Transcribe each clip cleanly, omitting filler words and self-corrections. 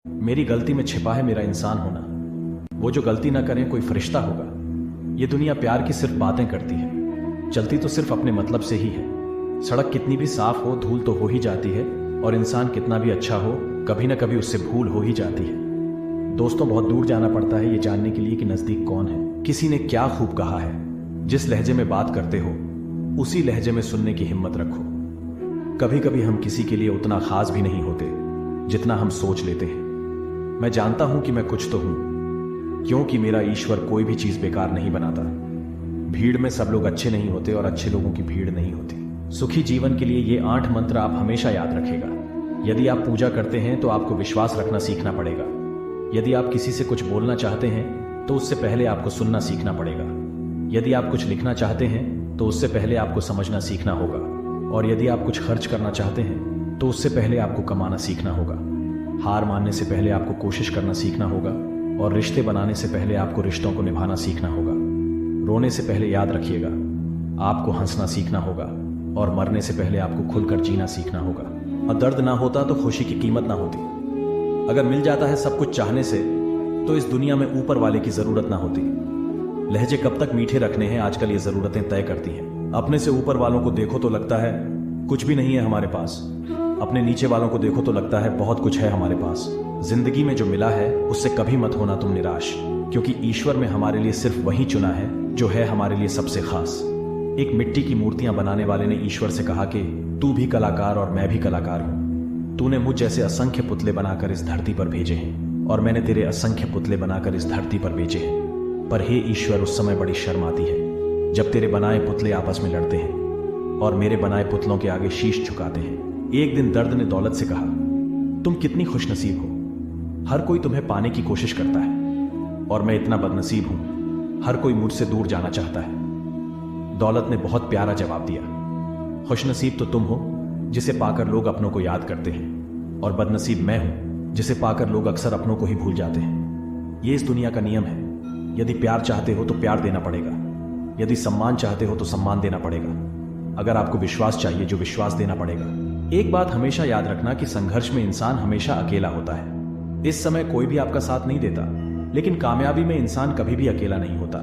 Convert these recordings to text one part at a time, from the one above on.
मेरी गलती में छिपा है मेरा इंसान होना। वो जो गलती ना करें कोई फरिश्ता होगा। ये दुनिया प्यार की सिर्फ बातें करती है, चलती तो सिर्फ अपने मतलब से ही है। सड़क कितनी भी साफ हो धूल तो हो ही जाती है, और इंसान कितना भी अच्छा हो कभी ना कभी उससे भूल हो ही जाती है। दोस्तों, बहुत दूर जाना पड़ता है ये जानने के लिए कि नजदीक कौन है। किसी ने क्या खूब कहा है, जिस लहजे में बात करते हो उसी लहजे में सुनने की हिम्मत रखो। कभी कभी हम किसी के लिए उतना खास भी नहीं होते जितना हम सोच लेते हैं। मैं जानता हूं कि मैं कुछ तो हूं, क्योंकि मेरा ईश्वर कोई भी चीज बेकार नहीं बनाता। भीड़ में सब लोग अच्छे नहीं होते और अच्छे लोगों की भीड़ नहीं होती। सुखी जीवन के लिए ये 8 मंत्र आप हमेशा याद रखेगा। यदि आप पूजा करते हैं तो आपको विश्वास रखना सीखना पड़ेगा। यदि आप किसी से कुछ बोलना चाहते हैं तो उससे पहले आपको सुनना सीखना पड़ेगा। यदि आप कुछ लिखना चाहते हैं तो उससे पहले आपको समझना सीखना होगा। और यदि आप कुछ खर्च करना चाहते हैं तो उससे पहले आपको कमाना सीखना होगा। हार मानने से पहले आपको कोशिश करना सीखना होगा, और रिश्ते बनाने से पहले आपको रिश्तों को निभाना सीखना होगा। रोने से पहले याद रखिएगा आपको हंसना सीखना होगा, और मरने से पहले आपको खुलकर जीना सीखना होगा। और दर्द ना होता तो खुशी की कीमत ना होती। अगर मिल जाता है सब कुछ चाहने से तो इस दुनिया में ऊपर वाले की जरूरत ना होती। लहजे कब तक मीठे रखने हैं आजकल ये जरूरतें तय करती हैं। अपने से ऊपर वालों को देखो तो लगता है कुछ भी नहीं है हमारे पास, अपने नीचे वालों को देखो तो लगता है बहुत कुछ है हमारे पास। जिंदगी में जो मिला है उससे कभी मत होना तुम निराश, क्योंकि ईश्वर ने हमारे लिए सिर्फ वही चुना है जो है हमारे लिए सबसे खास। एक मिट्टी की मूर्तियां बनाने वाले ने ईश्वर से कहा कि तू भी कलाकार और मैं भी कलाकार हूं। तूने मुझ जैसे असंख्य पुतले बनाकर इस धरती पर भेजे हैं, और मैंने तेरे असंख्य पुतले बनाकर इस धरती पर भेजे हैं। पर हे ईश्वर, उस समय बड़ी शर्म आती है जब तेरे बनाए पुतले आपस में लड़ते हैं और मेरे बनाए पुतलों के आगे शीश झुकाते हैं। एक दिन दर्द ने दौलत से कहा, तुम कितनी खुशनसीब हो, हर कोई तुम्हें पाने की कोशिश करता है, और मैं इतना बदनसीब हूं, हर कोई मुझसे दूर जाना चाहता है। दौलत ने बहुत प्यारा जवाब दिया, खुशनसीब तो तुम हो जिसे पाकर लोग अपनों को याद करते हैं, और बदनसीब मैं हूं जिसे पाकर लोग अक्सर अपनों को ही भूल जाते हैं। ये इस दुनिया का नियम है। यदि प्यार चाहते हो तो प्यार देना पड़ेगा, यदि सम्मान चाहते हो तो सम्मान देना पड़ेगा, अगर आपको विश्वास चाहिए जो विश्वास देना पड़ेगा। एक बात हमेशा याद रखना कि संघर्ष में इंसान हमेशा अकेला होता है। इस समय कोई भी आपका साथ नहीं देता, लेकिन कामयाबी में इंसान कभी भी अकेला नहीं होता।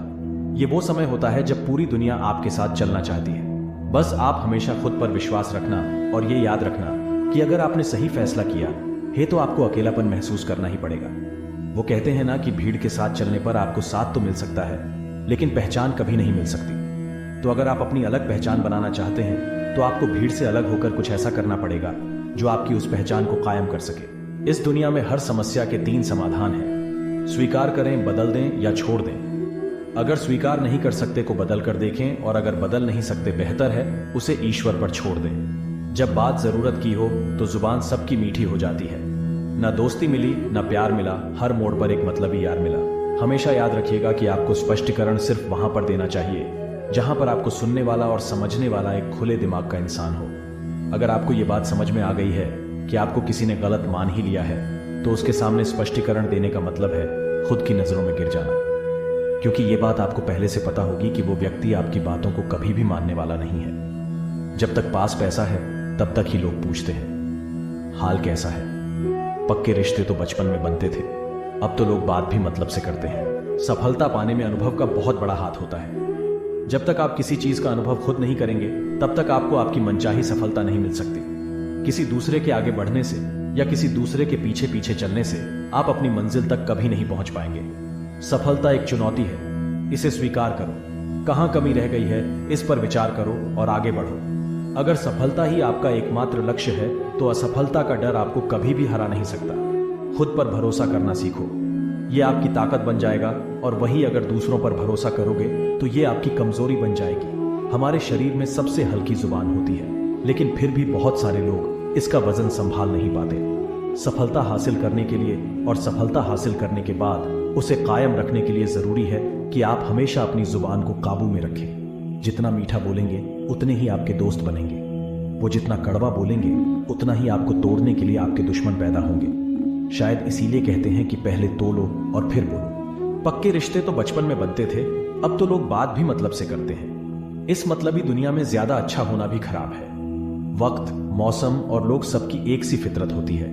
ये वो समय होता है जब पूरी दुनिया आपके साथ चलना चाहती है। बस आप हमेशा खुद पर विश्वास रखना, और ये याद रखना कि अगर आपने सही फैसला किया है तो आपको अकेलापन महसूस करना ही पड़ेगा। वो कहते हैं ना कि भीड़ के साथ चलने पर आपको साथ तो मिल सकता है, लेकिन पहचान कभी नहीं मिल सकती। तो अगर आप अपनी अलग पहचान बनाना चाहते हैं तो आपको भीड़ से अलग होकर कुछ ऐसा करना पड़ेगा जो आपकी उस पहचान को कायम कर सके। इस दुनिया में हर समस्या के 3 समाधान हैं, स्वीकार करें, बदल दें या छोड़ दें। अगर स्वीकार नहीं कर सकते को बदल कर देखें, और अगर बदल नहीं सकते बेहतर है उसे ईश्वर पर छोड़ दें। जब बात जरूरत की हो तो जुबान सबकी मीठी हो जाती है। ना दोस्ती मिली ना प्यार मिला, हर मोड़ पर एक मतलबी यार मिला। हमेशा याद रखिएगा कि आपको स्पष्टीकरण सिर्फ वहां पर देना चाहिए जहां पर आपको सुनने वाला और समझने वाला एक खुले दिमाग का इंसान हो। अगर आपको ये बात समझ में आ गई है कि आपको किसी ने गलत मान ही लिया है तो उसके सामने स्पष्टीकरण देने का मतलब है खुद की नजरों में गिर जाना, क्योंकि ये बात आपको पहले से पता होगी कि वो व्यक्ति आपकी बातों को कभी भी मानने वाला नहीं है। जब तक पास पैसा है तब तक ही लोग पूछते हैं हाल कैसा है। पक्के रिश्ते तो बचपन में बनते थे, अब तो लोग बात भी मतलब से करते हैं। सफलता पाने में अनुभव का बहुत बड़ा हाथ होता है। जब तक आप किसी चीज का अनुभव खुद नहीं करेंगे तब तक आपको आपकी मनचाही सफलता नहीं मिल सकती। किसी दूसरे के आगे बढ़ने से या किसी दूसरे के पीछे पीछे चलने से आप अपनी मंजिल तक कभी नहीं पहुंच पाएंगे। सफलता एक चुनौती है, इसे स्वीकार करो। कहां कमी रह गई है इस पर विचार करो और आगे बढ़ो। अगर सफलता ही आपका एकमात्र लक्ष्य है तो असफलता का डर आपको कभी भी हरा नहीं सकता। खुद पर भरोसा करना सीखो, ये आपकी ताकत बन जाएगा, और वही अगर दूसरों पर भरोसा करोगे तो ये आपकी कमजोरी बन जाएगी। हमारे शरीर में सबसे हल्की जुबान होती है, लेकिन फिर भी बहुत सारे लोग इसका वजन संभाल नहीं पाते। सफलता हासिल करने के लिए और सफलता हासिल करने के बाद उसे कायम रखने के लिए जरूरी है कि आप हमेशा अपनी जुबान को काबू में रखें। जितना मीठा बोलेंगे उतने ही आपके दोस्त बनेंगे, वो जितना कड़वा बोलेंगे उतना ही आपको तोड़ने के लिए आपके दुश्मन पैदा होंगे। शायद इसीलिए कहते हैं कि पहले तोलो और फिर बोलो। पक्के रिश्ते तो बचपन में बनते थे, अब तो लोग बात भी मतलब से करते हैं। इस मतलबी दुनिया में ज्यादा अच्छा होना भी खराब है। वक्त, मौसम और लोग सबकी एक सी फितरत होती है।